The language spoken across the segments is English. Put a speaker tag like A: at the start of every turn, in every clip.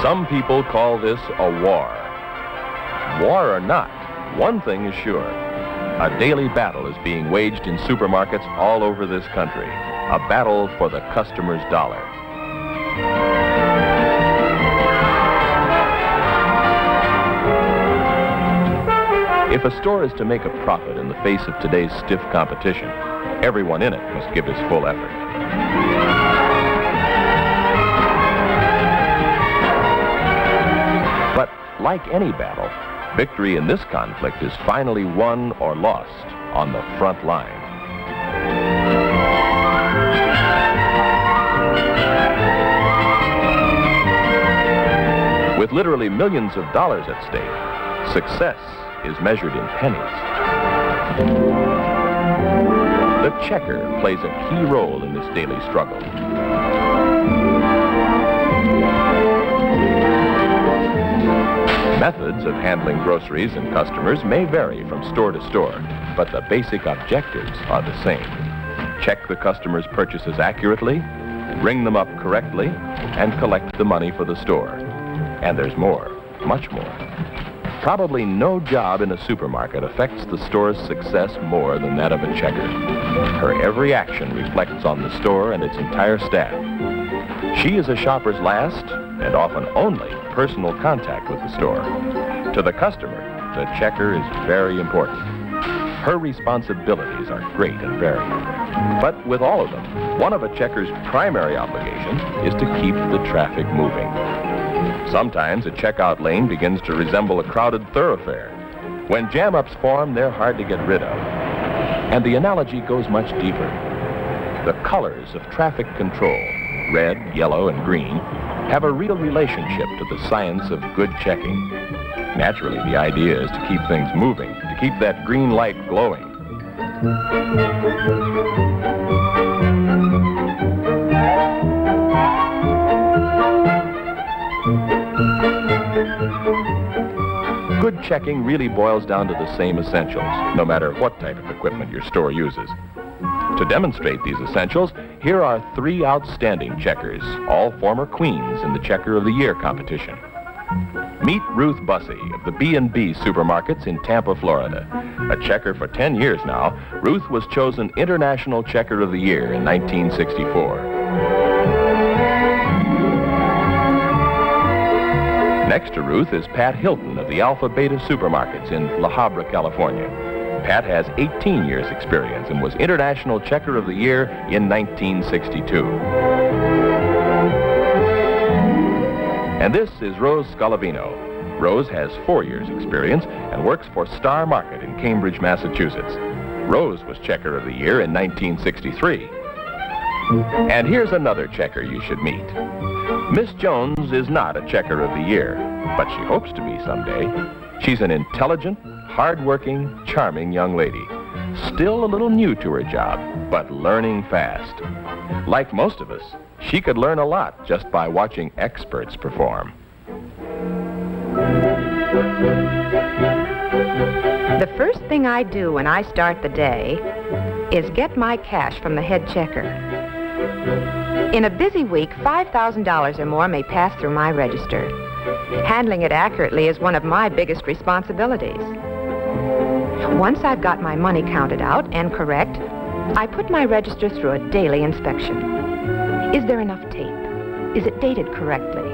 A: Some people call this a war. War or not, one thing is sure. A daily battle is being waged in supermarkets all over this country. A battle for the customer's dollar. If a store is to make a profit in the face of today's stiff competition, everyone in it must give his full effort. But like any battle, victory in this conflict is finally won or lost on the front line. With literally millions of dollars at stake, success is measured in pennies. The checker plays a key role in this daily struggle. Methods of handling groceries and customers may vary from store to store, but the basic objectives are the same. Check the customer's purchases accurately, ring them up correctly, and collect the money for the store. And there's more, much more. Probably no job in a supermarket affects the store's success more than that of a checker. Her every action reflects on the store and its entire staff. She is a shopper's last, and often only, personal contact with the store. To the customer, the checker is very important. Her responsibilities are great and varied. But with all of them, one of a checker's primary obligations is to keep the traffic moving. Sometimes a checkout lane begins to resemble a crowded thoroughfare. When jam-ups form, they're hard to get rid of. And the analogy goes much deeper. The colors of traffic control, red, yellow, and green, have a real relationship to the science of good checking. Naturally, the idea is to keep things moving, to keep that green light glowing. Good checking really boils down to the same essentials, no matter what type of equipment your store uses. To demonstrate these essentials, here are 3 outstanding checkers, all former queens in the Checker of the Year competition. Meet Ruth Bussey of the B&B Supermarkets in Tampa, Florida. A checker for 10 years now, Ruth was chosen International Checker of the Year in 1964. Next to Ruth is Pat Hilton of the Alpha Beta Supermarkets in La Habra, California. Pat has 18 years experience and was International Checker of the Year in 1962. And this is Rose Scalavino. Rose has 4 years experience and works for Star Market in Cambridge, Massachusetts. Rose was Checker of the Year in 1963. And here's another checker you should meet. Miss Jones is not a Checker of the Year, but she hopes to be someday. She's an intelligent, hard-working, charming young lady. Still a little new to her job, but learning fast. Like most of us, she could learn a lot just by watching experts perform.
B: The first thing I do when I start the day is get my cash from the head checker. In a busy week, $5,000 or more may pass through my register. Handling it accurately is one of my biggest responsibilities. Once I've got my money counted out and correct, I put my register through a daily inspection. Is there enough tape? Is it dated correctly?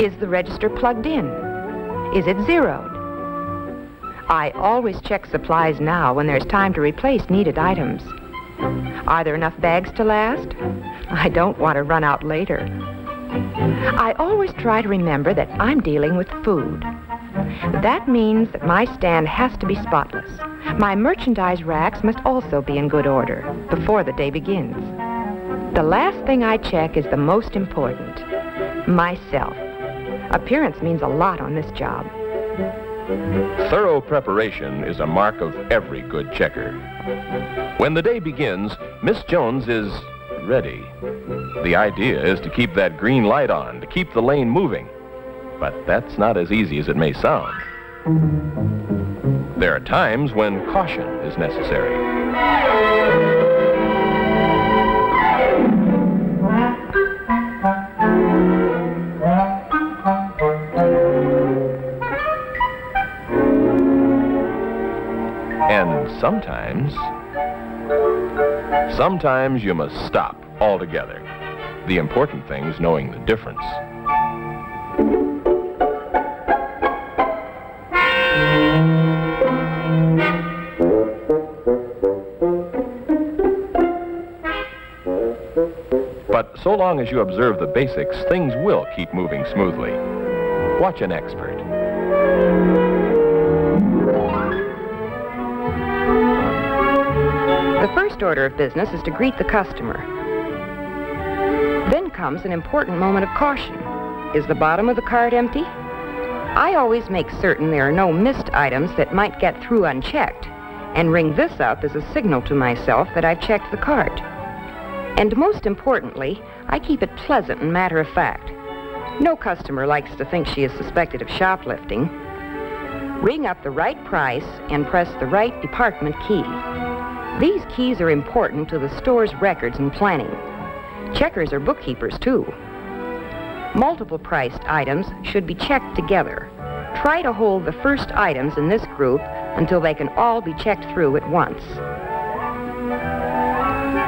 B: Is the register plugged in? Is it zeroed? I always check supplies now when there's time to replace needed items. Are there enough bags to last? I don't want to run out later. I always try to remember that I'm dealing with food. That means that my stand has to be spotless. My merchandise racks must also be in good order before the day begins. The last thing I check is the most important, myself. Appearance means a lot on this job.
A: Thorough preparation is a mark of every good checker. When the day begins, Miss Jones is ready. The idea is to keep that green light on, to keep the lane moving. But that's not as easy as it may sound. There are times when caution is necessary. sometimes you must stop altogether. The important thing's knowing the difference. But so long as you observe the basics, things will keep moving smoothly. Watch an expert.
B: The first order of business is to greet the customer. Then comes an important moment of caution. Is the bottom of the cart empty? I always make certain there are no missed items that might get through unchecked, and ring this up as a signal to myself that I've checked the cart. And most importantly, I keep it pleasant and matter-of-fact. No customer likes to think she is suspected of shoplifting. Ring up the right price and press the right department key. These keys are important to the store's records and planning. Checkers are bookkeepers, too. Multiple priced items should be checked together. Try to hold the first items in this group until they can all be checked through at once.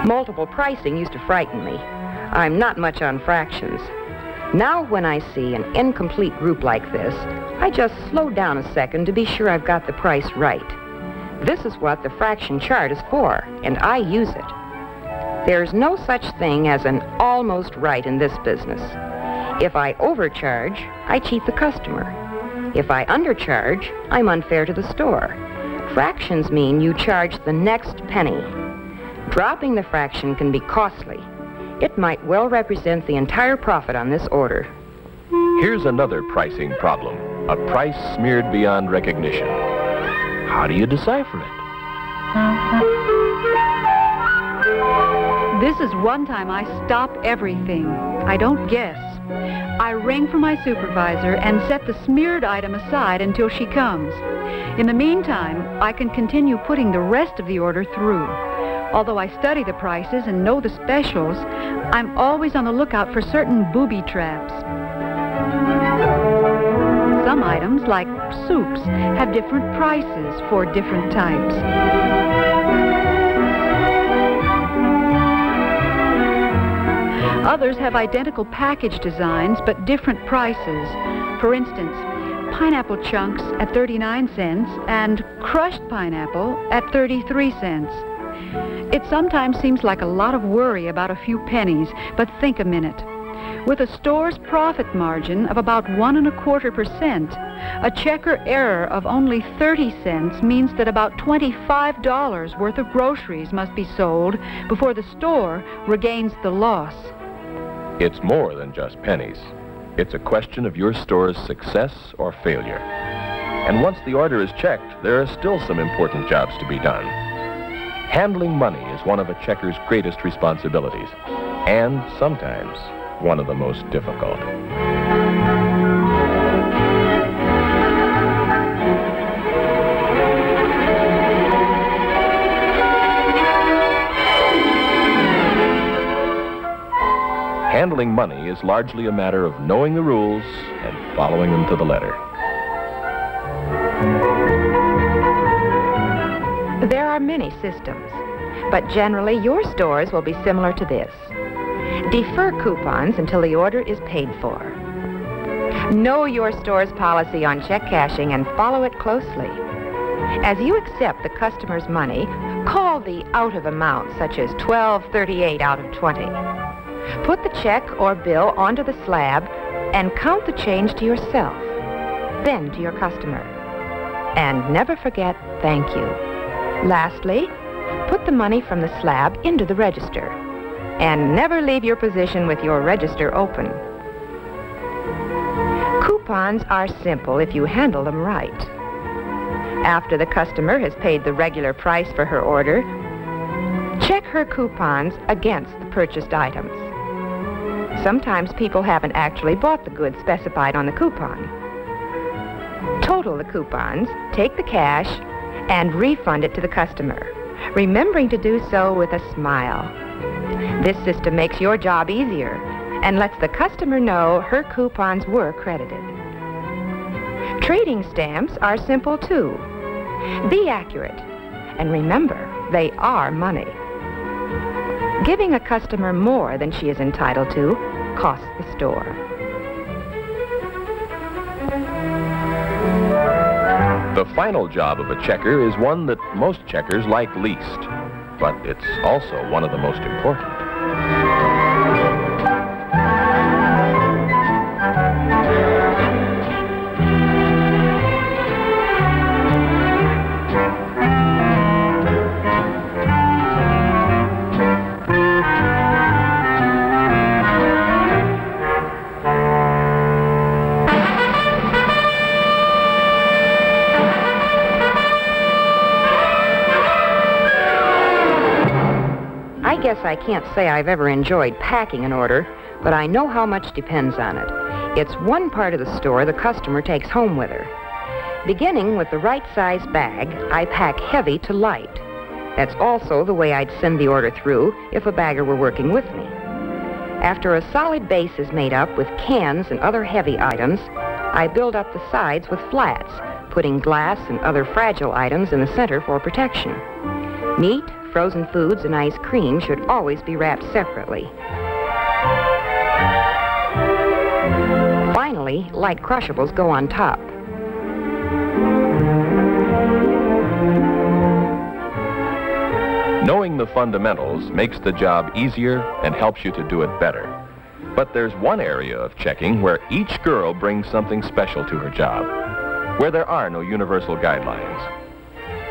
B: Multiple pricing used to frighten me. I'm not much on fractions. Now when I see an incomplete group like this, I just slow down a second to be sure I've got the price right. This is what the fraction chart is for, and I use it. There's no such thing as an almost right in this business. If I overcharge, I cheat the customer. If I undercharge, I'm unfair to the store. Fractions mean you charge the next penny. Dropping the fraction can be costly. It might well represent the entire profit on this order.
A: Here's another pricing problem, a price smeared beyond recognition. How do you decipher it?
C: This is one time I stop everything. I don't guess. I ring for my supervisor and set the smeared item aside until she comes. In the meantime, I can continue putting the rest of the order through. Although I study the prices and know the specials, I'm always on the lookout for certain booby traps. Some items, like soups, have different prices for different types. Others have identical package designs, but different prices. For instance, pineapple chunks at 39 cents and crushed pineapple at 33 cents. It sometimes seems like a lot of worry about a few pennies, but think a minute. With a store's profit margin of about 1.25%, a checker error of only 30 cents means that about $25 worth of groceries must be sold before the store regains the loss.
A: It's more than just pennies. It's a question of your store's success or failure. And once the order is checked, there are still some important jobs to be done. Handling money is one of a checker's greatest responsibilities, and sometimes one of the most difficult. Handling money is largely a matter of knowing the rules and following them to the letter.
B: There are many systems, but generally your stores will be similar to this. Defer coupons until the order is paid for. Know your store's policy on check cashing and follow it closely. As you accept the customer's money, call the out of amount, such as $12.38 out of 20. Put the check or bill onto the slab and count the change to yourself, then to your customer. And never forget, thank you. Lastly, put the money from the slab into the register. And never leave your position with your register open. Coupons are simple if you handle them right. After the customer has paid the regular price for her order, check her coupons against the purchased items. Sometimes people haven't actually bought the goods specified on the coupon. Total the coupons, take the cash, and refund it to the customer, remembering to do so with a smile. This system makes your job easier and lets the customer know her coupons were credited. Trading stamps are simple too. Be accurate And remember, they are money. Giving a customer more than she is entitled to costs the store.
A: The final job of a checker is one that most checkers like least, but it's also one of the most important.
B: I guess I can't say I've ever enjoyed packing an order, but I know how much depends on it. It's one part of the store the customer takes home with her. Beginning with the right size bag, I pack heavy to light. That's also the way I'd send the order through if a bagger were working with me. After a solid base is made up with cans and other heavy items, I build up the sides with flats, putting glass and other fragile items in the center for protection. Meat, frozen foods, and ice cream should always be wrapped separately. Finally, light crushables go on top.
A: Knowing the fundamentals makes the job easier and helps you to do it better. But there's one area of checking where each girl brings something special to her job, where there are no universal guidelines.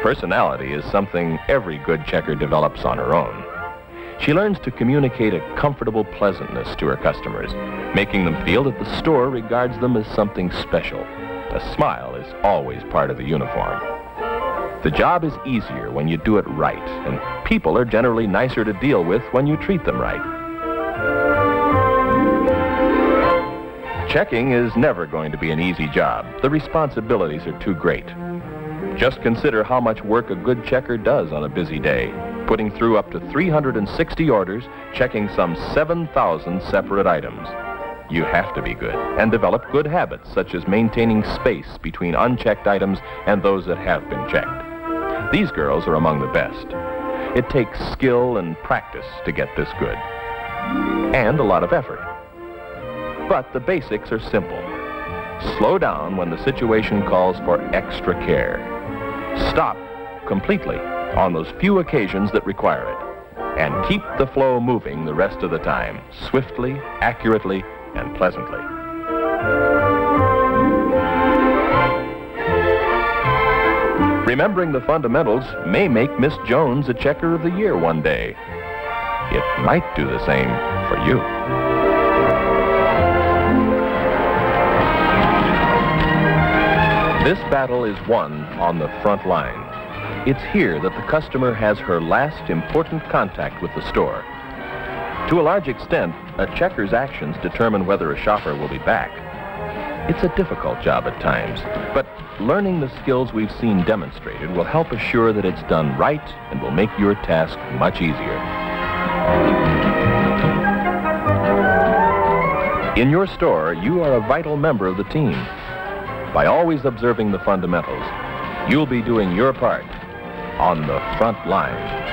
A: Personality is something every good checker develops on her own. She learns to communicate a comfortable pleasantness to her customers, making them feel that the store regards them as something special. A smile is always part of the uniform. The job is easier when you do it right, and people are generally nicer to deal with when you treat them right. Checking is never going to be an easy job. The responsibilities are too great. Just consider how much work a good checker does on a busy day, putting through up to 360 orders, checking some 7,000 separate items. You have to be good and develop good habits, such as maintaining space between unchecked items and those that have been checked. These girls are among the best. It takes skill and practice to get this good, and a lot of effort. But the basics are simple. Slow down when the situation calls for extra care. Stop completely on those few occasions that require it, and keep the flow moving the rest of the time, swiftly, accurately, and pleasantly. Remembering the fundamentals may make Miss Jones a Checker of the Year one day. It might do the same for you. This battle is won on the front line. It's here that the customer has her last important contact with the store. To a large extent, a checker's actions determine whether a shopper will be back. It's a difficult job at times, but learning the skills we've seen demonstrated will help assure that it's done right and will make your task much easier. In your store, you are a vital member of the team. By always observing the fundamentals, you'll be doing your part on the front line.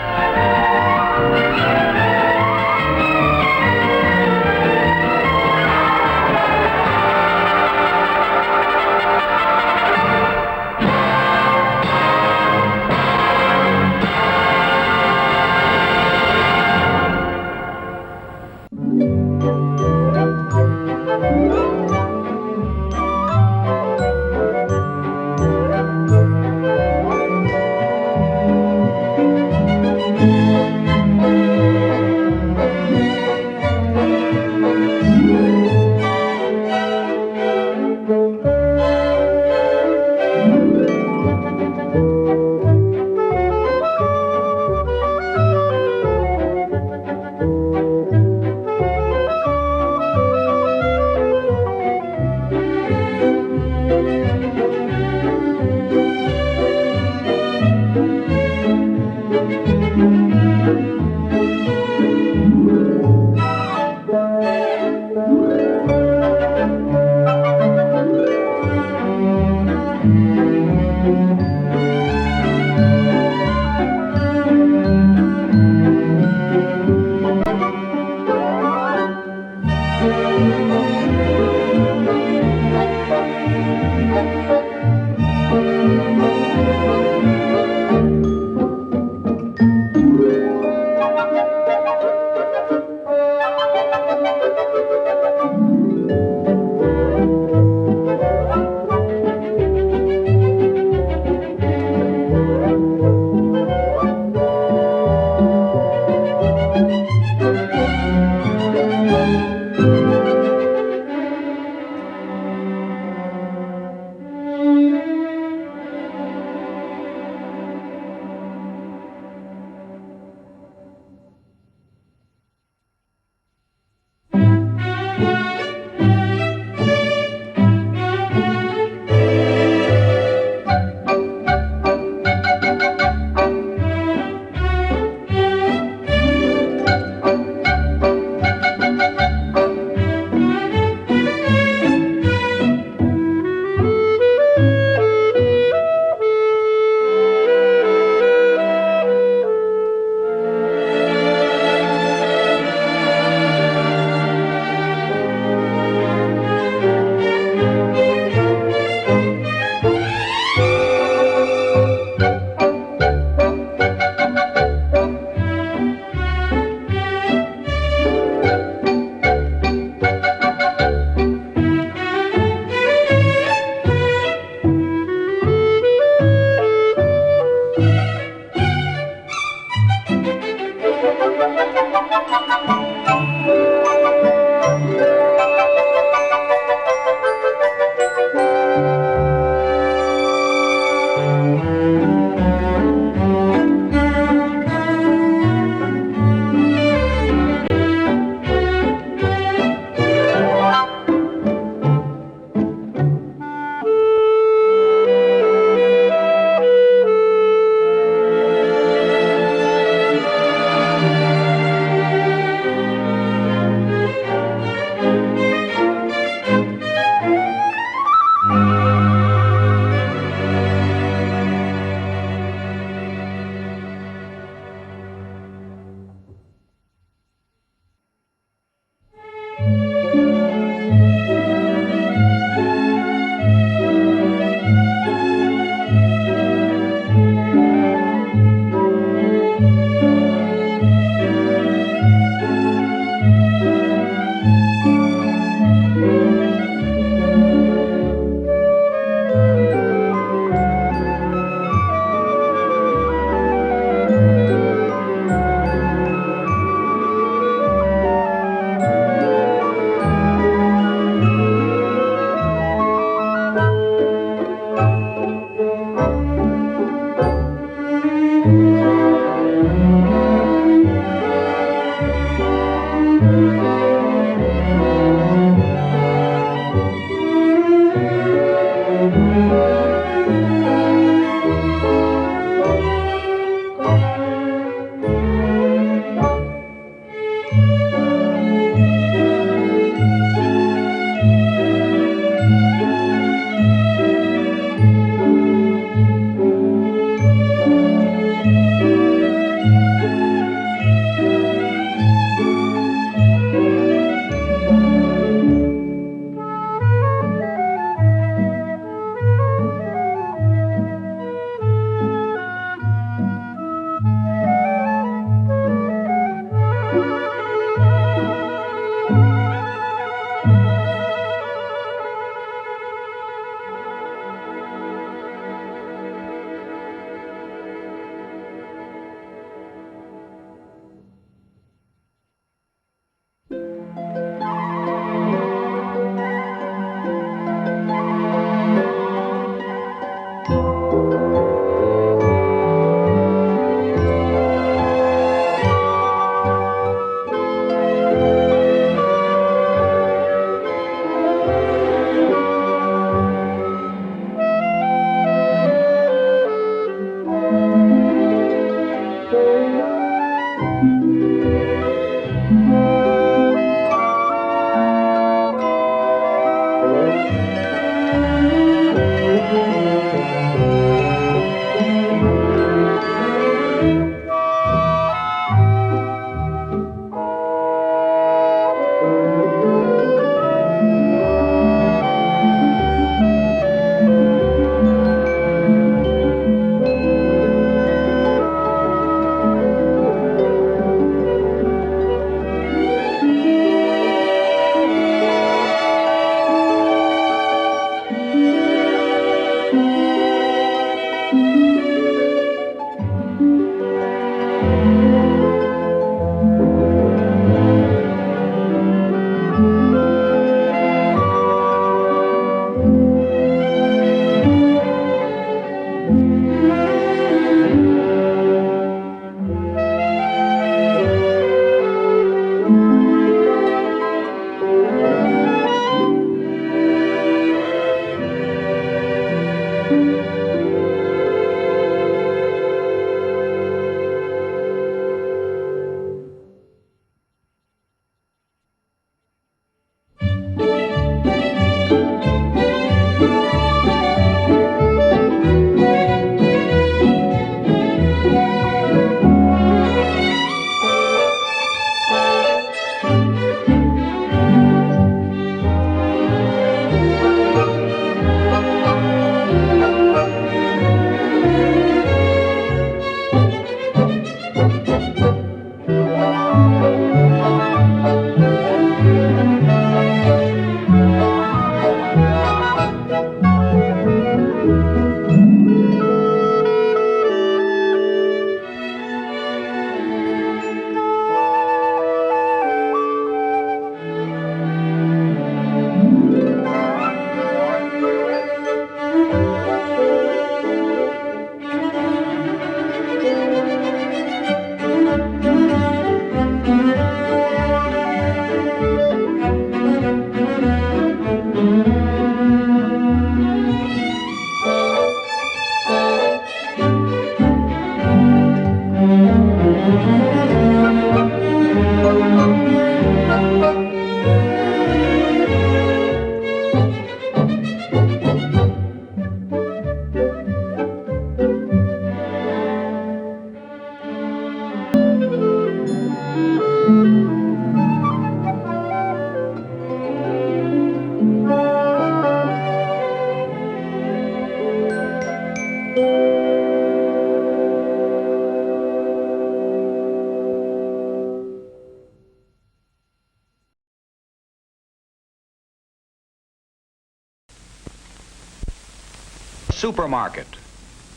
D: supermarket,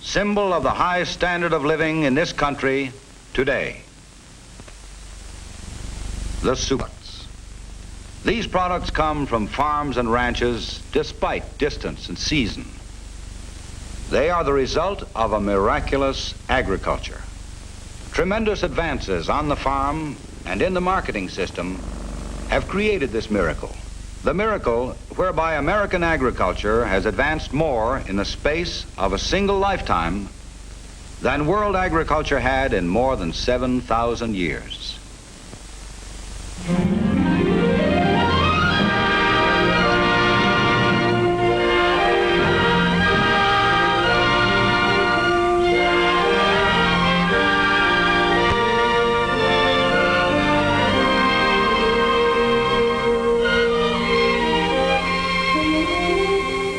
D: symbol of the high standard of living in this country today. The supermarkets. These products come from farms and ranches despite distance and season. They are the result of a miraculous agriculture. Tremendous advances on the farm and in the marketing system have created this miracle. The miracle whereby American agriculture has advanced more in the space of a single lifetime than world agriculture had in more than 7,000 years.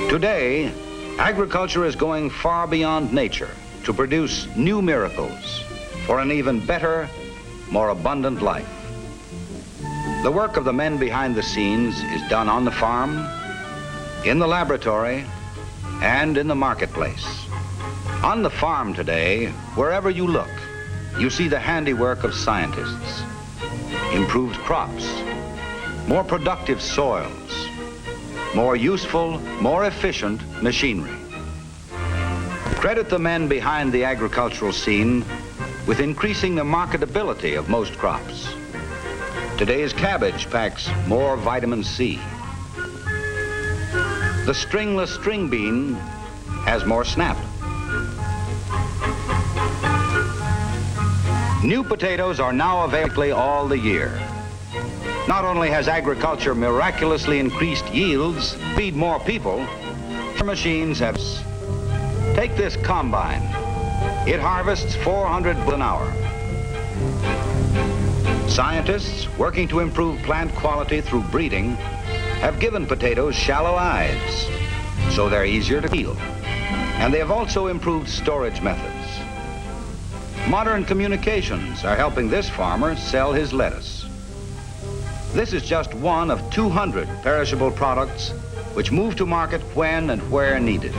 D: Today, agriculture is going far beyond nature to produce new miracles for an even better, more abundant life. The work of the men behind the scenes is done on the farm, in the laboratory, and in the marketplace. On the farm today, wherever you look, you see the handiwork of scientists. Improved crops, more productive soils, more useful, more efficient machinery. Credit the men behind the agricultural scene with increasing the marketability of most crops. Today's cabbage packs more vitamin C. The stringless string bean has more snap. New potatoes are now available all the year. Not only has agriculture miraculously increased yields, feed more people, machines have... Take this combine. It harvests 400 an hour. Scientists working to improve plant quality through breeding have given potatoes shallow eyes, so they're easier to peel. And they have also improved storage methods. Modern communications are helping this farmer sell his lettuce. This is just one of 200 perishable products which move to market when and where needed,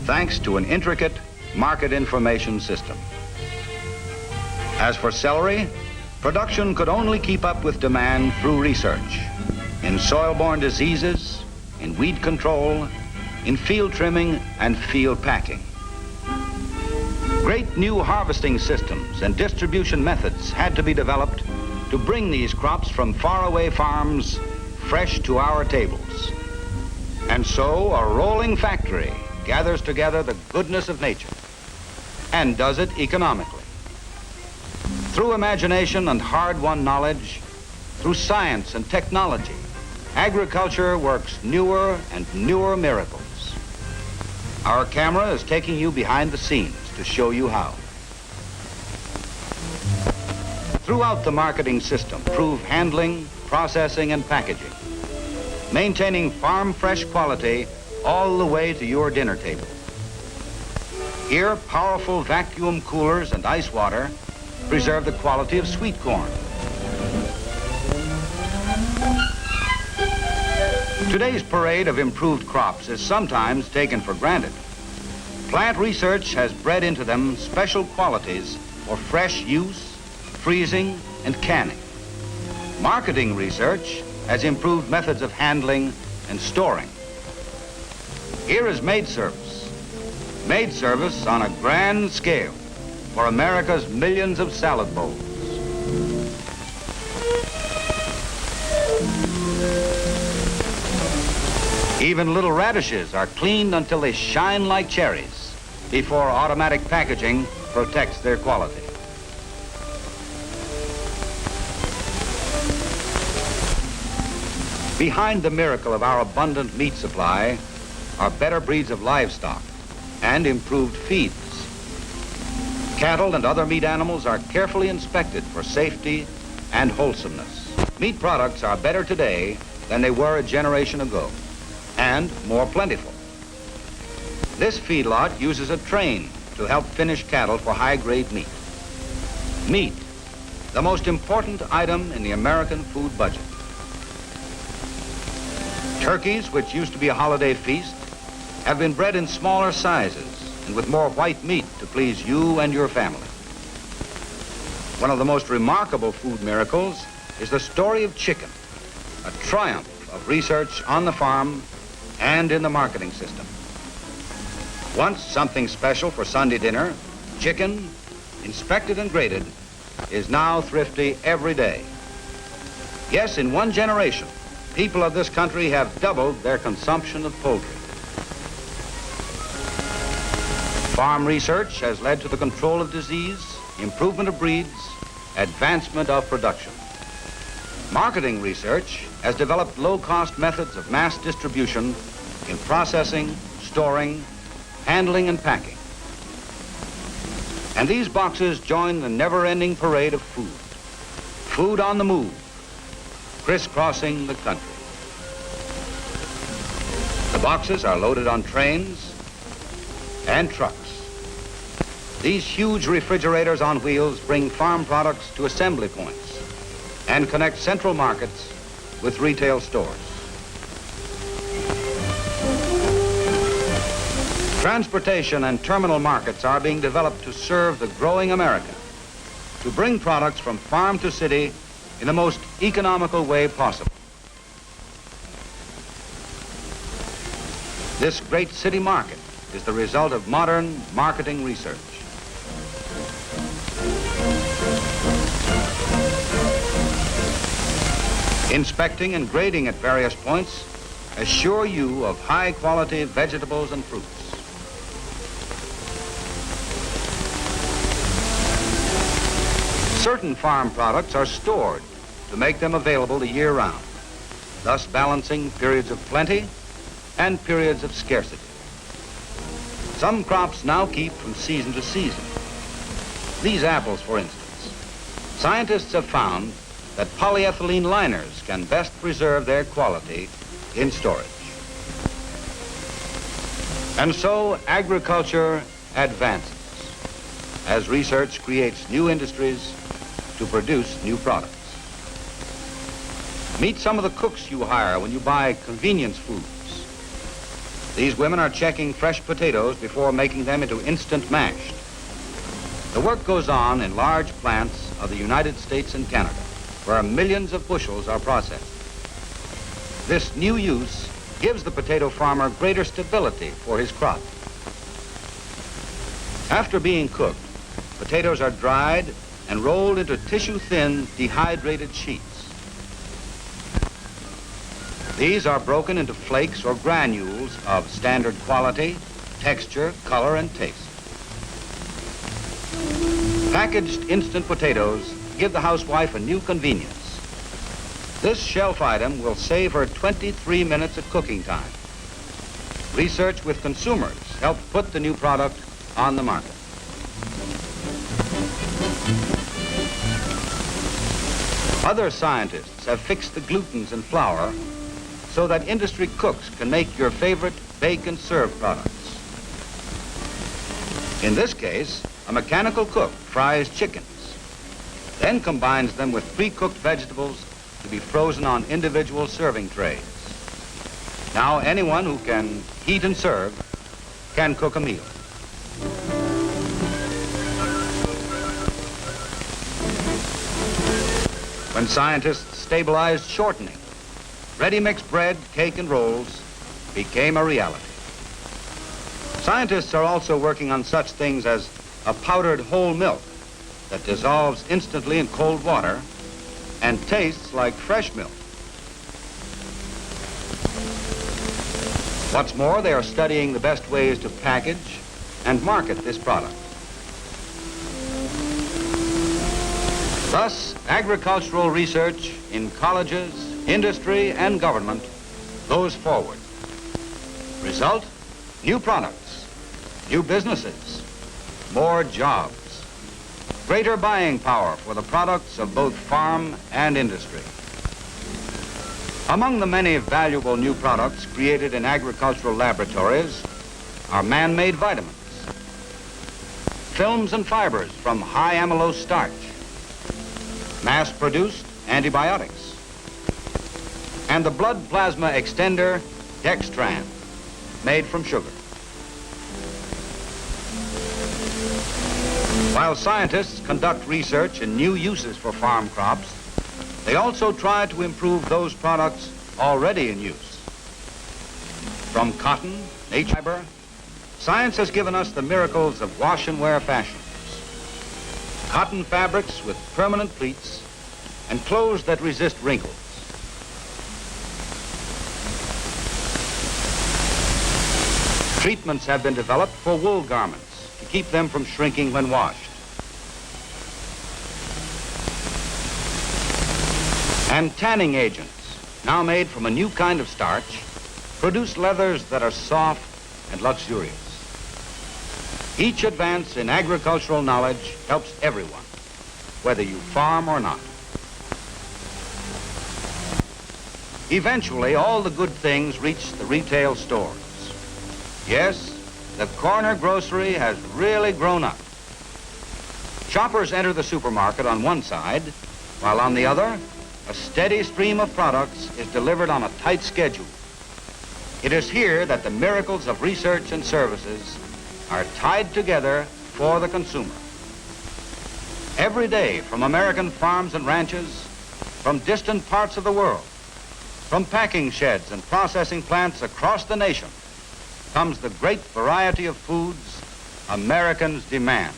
D: thanks to an intricate market information system. As for celery, production could only keep up with demand through research in soil-borne diseases, in weed control, in field trimming and field packing. Great new harvesting systems and distribution methods had to be developed to bring these crops from faraway farms fresh to our tables. And so a rolling factory gathers together the goodness of nature and does it economically. Through imagination and hard-won knowledge, through science and technology, agriculture works newer and newer miracles. Our camera is taking you behind the scenes to show you how. Throughout the marketing system, improve handling, processing, and packaging, maintaining farm fresh quality all the way to your dinner table. Here, powerful vacuum coolers and ice water preserve the quality of sweet corn. Today's parade of improved crops is sometimes taken for granted. Plant research has bred into them special qualities for fresh use, freezing, and canning. Marketing research has improved methods of handling and storing. Here is maid service. Maid service on a grand scale for America's millions of salad bowls. Even little radishes are cleaned until they shine like cherries before automatic packaging protects their quality. Behind the miracle of our abundant meat supply are better breeds of livestock and improved feeds. Cattle and other meat animals are carefully inspected for safety and wholesomeness. Meat products are better today than they were a generation ago, and more plentiful. This feedlot uses a train to help finish cattle for high-grade meat. Meat, the most important item in the American food budget. Turkeys, which used to be a holiday feast, have been bred in smaller sizes and with more white meat to please you and your family. One of the most remarkable food miracles is the story of chicken, a triumph of research on the farm and in the marketing system. Once something special for Sunday dinner, chicken, inspected and graded, is now thrifty every day. Yes, in one generation, people of this country have doubled their consumption of poultry. Farm research has led to the control of disease, improvement of breeds, advancement of production. Marketing research has developed low-cost methods of mass distribution in processing, storing, handling, and packing. And these boxes join the never-ending parade of food. Food on the move, crisscrossing the country. The boxes are loaded on trains and trucks. These huge refrigerators on wheels bring farm products to assembly points and connect central markets with retail stores. Transportation and terminal markets are being developed to serve the growing America, to bring products from farm to city in the most economical way possible. This great city market is the result of modern marketing research. Inspecting and grading at various points assure you of high-quality vegetables and fruits. Certain farm products are stored to make them available the year round, thus balancing periods of plenty and periods of scarcity. Some crops now keep from season to season. These apples, for instance. Scientists have found that polyethylene liners can best preserve their quality in storage. And so agriculture advances as research creates new industries to produce new products. Meet some of the cooks you hire when you buy convenience foods. These women are checking fresh potatoes before making them into instant mashed. The work goes on in large plants of the United States and Canada, where millions of bushels are processed. This new use gives the potato farmer greater stability for his crop. After being cooked, potatoes are dried and rolled into tissue-thin, dehydrated sheets. These are broken into flakes or granules of standard quality, texture, color, and taste. Packaged instant potatoes give the housewife a new convenience. This shelf item will save her 23 minutes of cooking time. Research with consumers helped put the new product on the market. Other scientists have fixed the glutens in flour so that industry cooks can make your favorite bake and serve products. In this case, a mechanical cook fries chickens, then combines them with pre-cooked vegetables to be frozen on individual serving trays. Now anyone who can heat and serve can cook a meal. When scientists stabilized shortening, ready-mix bread, cake, and rolls became a reality. Scientists are also working on such things as a powdered whole milk that dissolves instantly in cold water and tastes like fresh milk. What's more, they are studying the best ways to package and market this product. Thus, agricultural research in colleges, industry, and government goes forward. Result, new products, new businesses, more jobs, greater buying power for the products of both farm and industry. Among the many valuable new products created in agricultural laboratories are man-made vitamins, films and fibers from high amylose starch, mass-produced antibiotics, and the blood plasma extender Dextran, made from sugar. While scientists conduct research in new uses for farm crops, they also try to improve those products already in use. From cotton, nature fiber, science has given us the miracles of wash and wear fashions. Cotton fabrics with permanent pleats and clothes that resist wrinkles. Treatments have been developed for wool garments to keep them from shrinking when washed. And tanning agents, now made from a new kind of starch, produce leathers that are soft and luxurious. Each advance in agricultural knowledge helps everyone, whether you farm or not. Eventually, all the good things reach the retail stores. Yes, the corner grocery has really grown up. Shoppers enter the supermarket on one side, while on the other, a steady stream of products is delivered on a tight schedule. It is here that the miracles of research and services are tied together for the consumer. Every day, from American farms and ranches, from distant parts of the world, from packing sheds and processing plants across the nation, comes the great variety of foods Americans demand.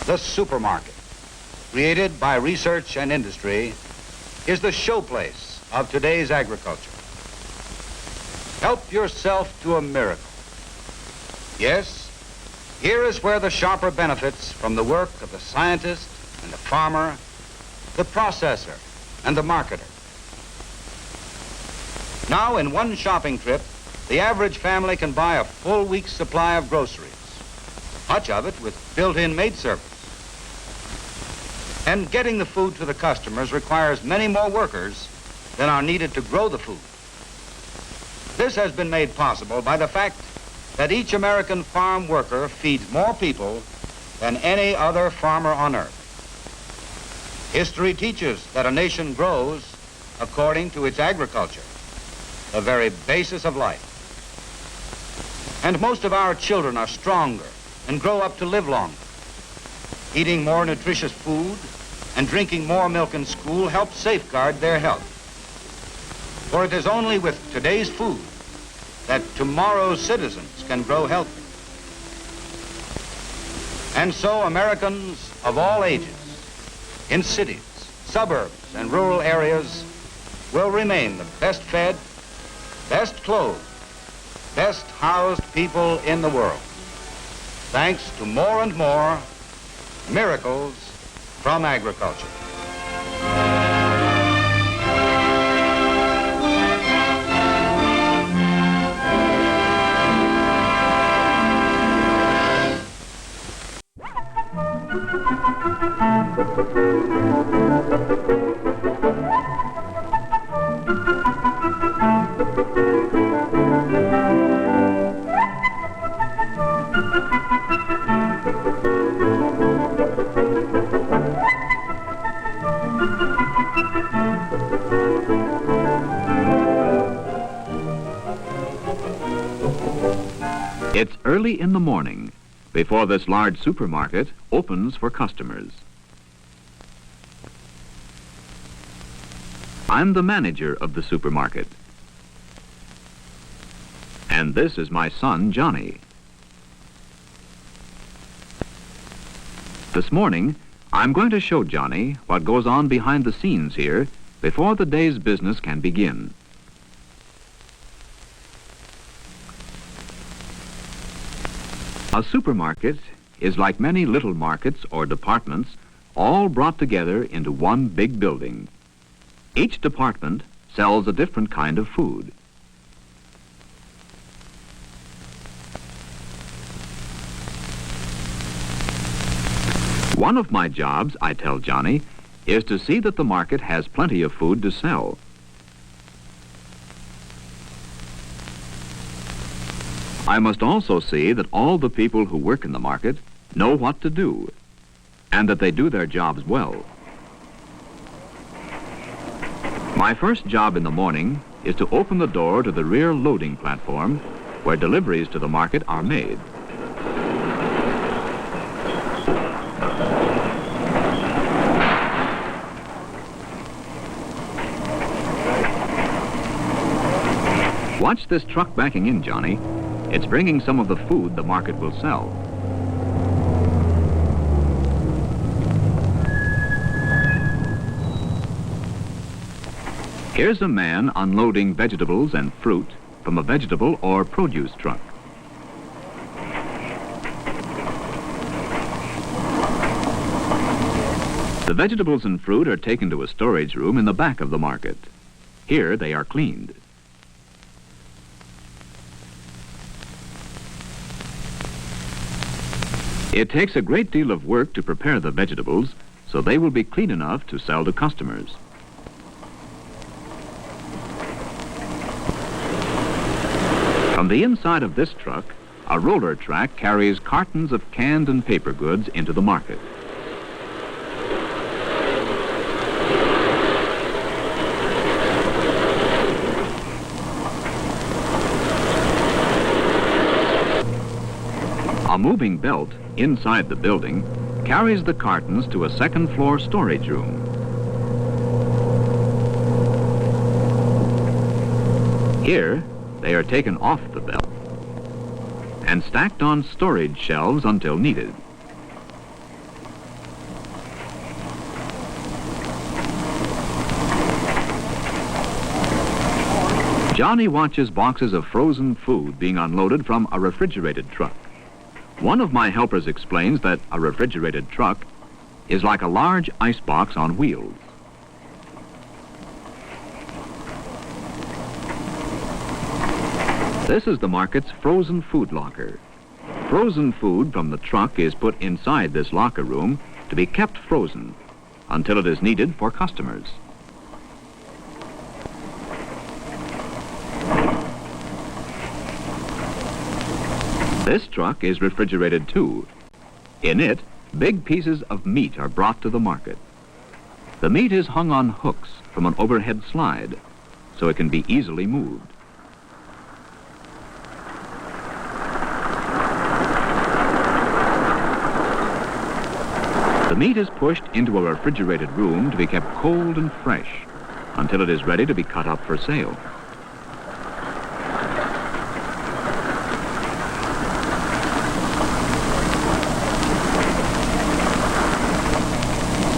D: The supermarket, created by research and industry, is the showplace of today's agriculture. Help yourself to a miracle. Yes, here is where the shopper benefits from the work of the scientist and the farmer, the processor and the marketer. Now, in one shopping trip, the average family can buy a full week's supply of groceries, much of it with built-in maid service. And getting the food to the customers requires many more workers than are needed to grow the food. This has been made possible by the fact that each American farm worker feeds more people than any other farmer on earth. History teaches that a nation grows according to its agriculture, the very basis of life. And most of our children are stronger and grow up to live longer. Eating more nutritious food and drinking more milk in school helps safeguard their health. For it is only with today's food that tomorrow's citizens can grow healthy. And so Americans of all ages, in cities, suburbs, and rural areas, will remain the best fed, best clothed, best housed people in the world, thanks to more and more miracles from agriculture.
E: It's early in the morning before this large supermarket opens for customers. I'm the manager of the supermarket. And this is my son, Johnny. This morning, I'm going to show Johnny what goes on behind the scenes here before the day's business can begin. A supermarket is like many little markets or departments, all brought together into one big building. Each department sells a different kind of food. One of my jobs, I tell Johnny, is to see that the market has plenty of food to sell. I must also see that all the people who work in the market know what to do, and that they do their jobs well. My first job in the morning is to open the door to the rear loading platform where deliveries to the market are made. Watch this truck backing in, Johnny. It's bringing some of the food the market will sell. Here's a man unloading vegetables and fruit from a vegetable or produce truck. The vegetables and fruit are taken to a storage room in the back of the market. Here they are cleaned. It takes a great deal of work to prepare the vegetables, so they will be clean enough to sell to customers. From the inside of this truck, a roller track carries cartons of canned and paper goods into the market. A moving belt inside the building carries the cartons to a second-floor storage room. Here, they are taken off the belt and stacked on storage shelves until needed. Johnny watches boxes of frozen food being unloaded from a refrigerated truck. One of my helpers explains that a refrigerated truck is like a large icebox on wheels. This is the market's frozen food locker. Frozen food from the truck is put inside this locker room to be kept frozen until it is needed for customers. This truck is refrigerated too. In it, big pieces of meat are brought to the market. The meat is hung on hooks from an overhead slide, so it can be easily moved. The meat is pushed into a refrigerated room to be kept cold and fresh until it is ready to be cut up for sale.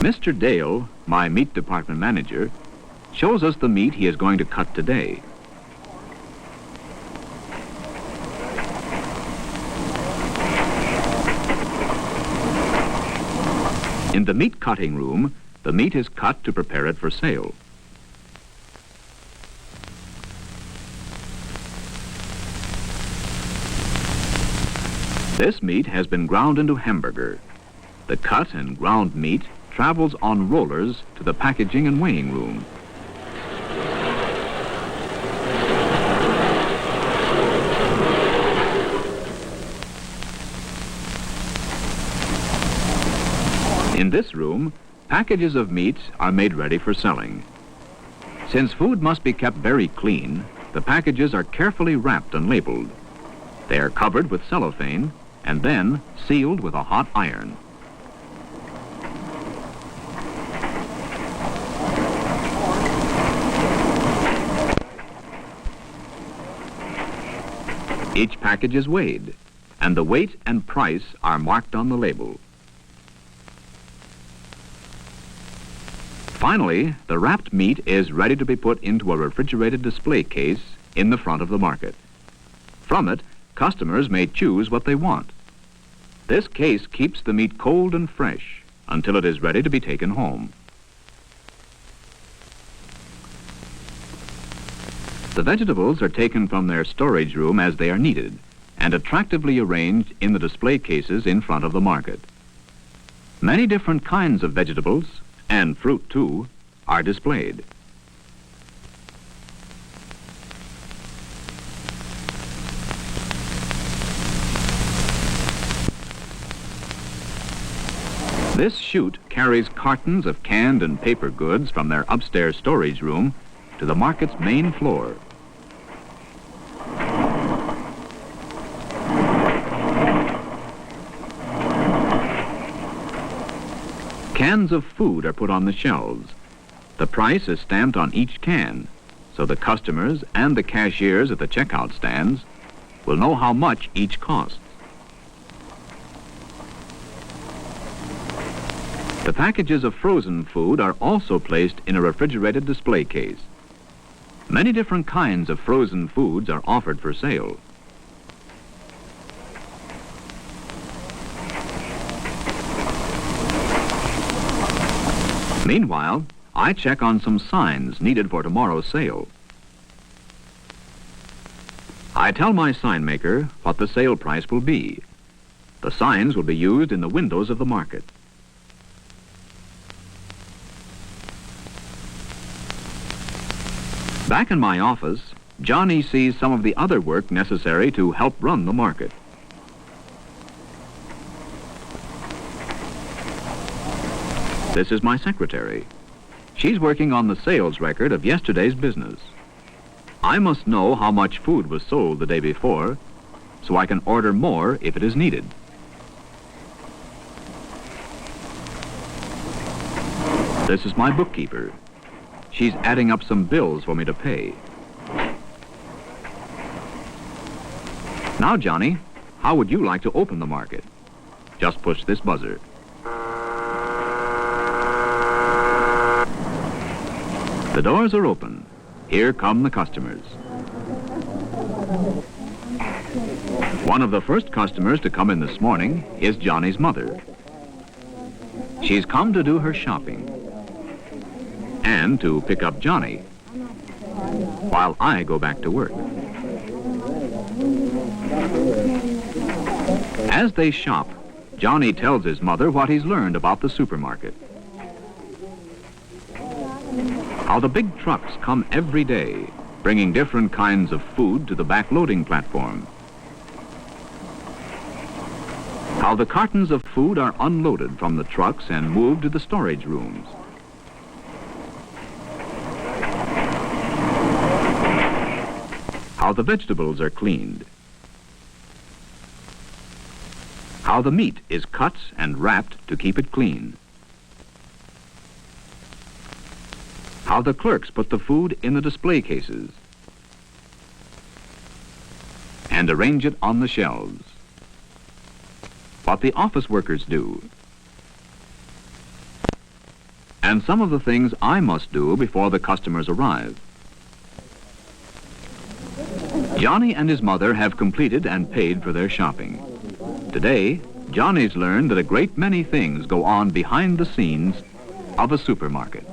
E: Mr. Dale, my meat department manager, shows us the meat he is going to cut today. In the meat cutting room, the meat is cut to prepare it for sale. This meat has been ground into hamburger. The cut and ground meat travels on rollers to the packaging and weighing room. In this room, packages of meat are made ready for selling. Since food must be kept very clean, the packages are carefully wrapped and labeled. They are covered with cellophane and then sealed with a hot iron. Each package is weighed, and the weight and price are marked on the label. Finally, the wrapped meat is ready to be put into a refrigerated display case in the front of the market. From it, customers may choose what they want. This case keeps the meat cold and fresh until it is ready to be taken home. The vegetables are taken from their storage room as they are needed and attractively arranged in the display cases in front of the market. Many different kinds of vegetables, and fruit too, are displayed. This chute carries cartons of canned and paper goods from their upstairs storage room to the market's main floor. Cans of food are put on the shelves. The price is stamped on each can, so the customers and the cashiers at the checkout stands will know how much each costs. The packages of frozen food are also placed in a refrigerated display case. Many different kinds of frozen foods are offered for sale. Meanwhile, I check on some signs needed for tomorrow's sale. I tell my sign maker what the sale price will be. The signs will be used in the windows of the market. Back in my office, Johnny sees some of the other work necessary to help run the market. This is my secretary. She's working on the sales record of yesterday's business. I must know how much food was sold the day before, so I can order more if it is needed. This is my bookkeeper. She's adding up some bills for me to pay. Now, Johnny, how would you like to open the market? Just push this buzzer. The doors are open. Here come the customers. One of the first customers to come in this morning is Johnny's mother. She's come to do her shopping and to pick up Johnny while I go back to work. As they shop, Johnny tells his mother what he's learned about the supermarket. How the big trucks come every day, bringing different kinds of food to the backloading platform. How the cartons of food are unloaded from the trucks and moved to the storage rooms. How the vegetables are cleaned. How the meat is cut and wrapped to keep it clean. How the clerks put the food in the display cases and arrange it on the shelves. What the office workers do. And some of the things I must do before the customers arrive. Johnny and his mother have completed and paid for their shopping. Today, Johnny's learned that a great many things go on behind the scenes of a supermarket.